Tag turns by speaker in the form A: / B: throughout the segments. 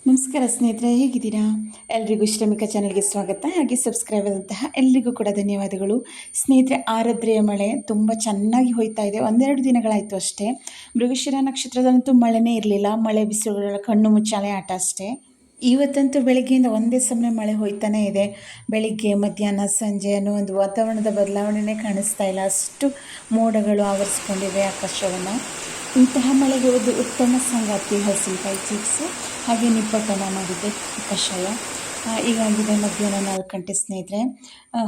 A: ನಮಸ್ಕಾರ ಸ್ನೇಹಿತರೆ, ಹೇಗಿದ್ದೀರಾ? ಎಲ್ರಿಗೂ ಶ್ರಮಿಕ ಚಾನಲ್ಗೆ ಸ್ವಾಗತ. ಹಾಗೆ ಸಬ್ಸ್ಕ್ರೈಬ್ ಆದಂತಹ ಎಲ್ರಿಗೂ ಕೂಡ ಧನ್ಯವಾದಗಳು. ಸ್ನೇಹಿತರೆ, ಆರದ್ರೆಯ ಮಳೆ ತುಂಬ ಚೆನ್ನಾಗಿ ಹೋಯ್ತಾ ಇದೆ. ಒಂದೆರಡು ದಿನಗಳಾಯಿತು ಅಷ್ಟೇ. ಮೃಗಶಿರ ನಕ್ಷತ್ರದಂತೂ ಮಳೆನೇ ಇರಲಿಲ್ಲ. ಮಳೆ ಬಿಸಿಲುಗಳ ಕಣ್ಣು ಮುಚ್ಚಾಲೆ ಆಟ ಅಷ್ಟೇ. ಇವತ್ತಂತೂ ಬೆಳಗ್ಗೆಯಿಂದ ಒಂದೇ ಸಮನೆ ಮಳೆ ಹೋಯ್ತಾನೇ ಇದೆ. ಬೆಳಿಗ್ಗೆ, ಮಧ್ಯಾಹ್ನ, ಸಂಜೆ ಅನ್ನೋ ಒಂದು ವಾತಾವರಣದ ಬದಲಾವಣೆನೇ ಕಾಣಿಸ್ತಾ ಇಲ್ಲ. ಅಷ್ಟು ಮೋಡಗಳು ಆವರಿಸ್ಕೊಂಡಿವೆ ಆಕಾಶವನ್ನು. ಇಂತಹ ಮಳೆಗೆ ಒಂದು ಉತ್ತಮ ಸಂಗಾತಿ ಹಸಿನಕಾಯಿ ಚಿಪ್ಸು, ಹಾಗೆ ನಿಪ್ಪಟ್ಟನ ಮಾಡಿದ್ದೆ ಕಷಾಯ. ಈಗಾಗಿದೆ ಮಧ್ಯಾಹ್ನ 4 ಗಂಟೆ ಸ್ನೇಹಿತರೆ.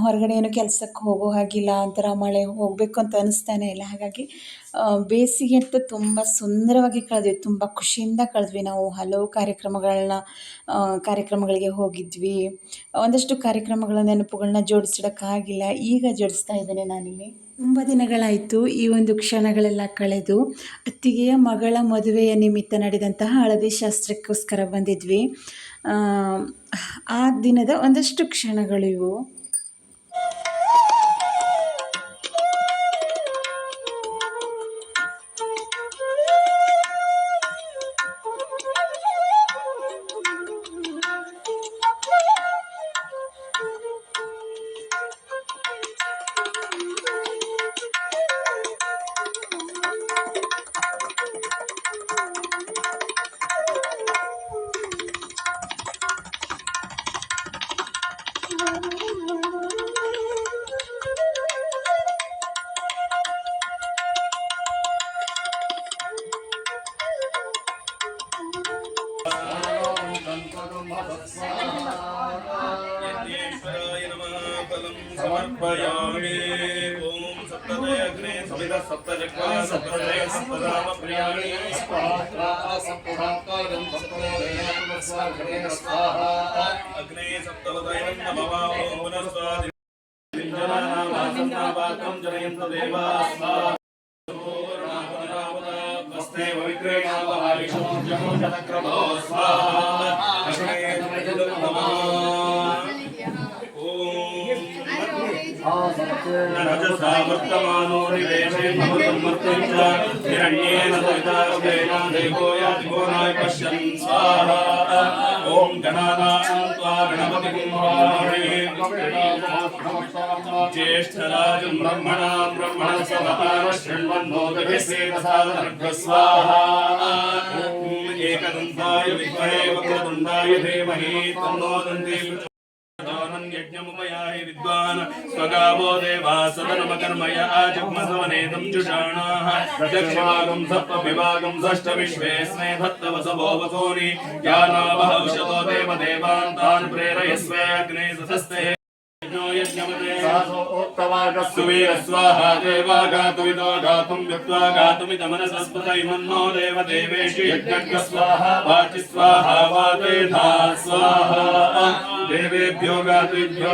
A: ಹೊರಗಡೆ ಏನು ಕೆಲಸಕ್ಕೆ ಹೋಗೋ ಹಾಗಿಲ್ಲ, ಒಂಥರ ಮಳೆ ಹೋಗಬೇಕು ಅಂತ ಅನ್ನಿಸ್ತಾನೆ ಇಲ್ಲ. ಹಾಗಾಗಿ ಬೇಸಿಗೆ ಅಂತೂ ತುಂಬ ಸುಂದರವಾಗಿ ಕಳೆದ್ವಿ, ತುಂಬ ಖುಷಿಯಿಂದ ಕಳೆದ್ವಿ. ನಾವು ಹಲವು ಕಾರ್ಯಕ್ರಮಗಳಿಗೆ ಹೋಗಿದ್ವಿ. ಒಂದಷ್ಟು ಕಾರ್ಯಕ್ರಮಗಳ ನೆನಪುಗಳನ್ನ ಜೋಡಿಸಿಡೋಕ್ಕಾಗಿಲ್ಲ. ಈಗ ಜೋಡಿಸ್ತಾ ಇದ್ದೇನೆ ನಾನಿಲ್ಲಿ. ತುಂಬ ದಿನಗಳಾಯಿತು ಈ ಒಂದು ಕ್ಷಣಗಳೆಲ್ಲ ಕಳೆದು. ಅತ್ತಿಗೆಯ ಮಗಳ ಮದುವೆಯ ನಿಮಿತ್ತ ನಡೆದಂತಹ ಹಳದಿ ಶಾಸ್ತ್ರಕ್ಕೋಸ್ಕರ ಬಂದಿದ್ವಿ. ಆ ದಿನದ ಒಂದಷ್ಟು ಕ್ಷಣಗಳು ಇವು.
B: यज्ञेश्वराय नमः फलं समर्पयामि। ॐ सप्तदयग्ने सवितः सप्तचक्रा सप्तदय सप्तधाम प्रियाणि अग्ने सप्तवदयं नमः। ॐ पुनस्वादि जनानां जनयन्तु देवाः स्वाहा पवित्रेणावहारिषो जमो जनक्रमो स्वाहा। वर्तमानो निवेशे भवतमर्त्यञ्च हिरण्येन सवितारभेन देवो यातिगोनाय पश्यन् स्वाहा। ॐ गणानां त्वा गणपतिं वामहे ज्येष्ठराजं ब्रह्मणां ब्रह्मणस्पदान शृण्वन्नोतिभिः सेदसादनर्घ स्वाहा। एकदन्ताय विद्महे वक्रतुण्डाय धीमहि तन्नो दन्ती यज्ञमुपयाहि विद्वान् स्वगावो देवा सदनमकर्मय आजग्मसवनेदं जुषाणाः दक्षिणागं सप्तविभागं षष्ठविश्वेस्मे भक्तवसवो वसूनि यानावहौषधो देवदेवान् तान् प्रेरयस्वेऽग्ने सतस्ते स्वाहा देवा गातुमिदो गातुं व्यक्त्वा गातुमिदमनसस्पतैमन्नो देवदेवेषु यज्ञ स्वाहा वाचि स्वाहा वातेधा स्वाहा। देवेभ्यो गातुभ्यो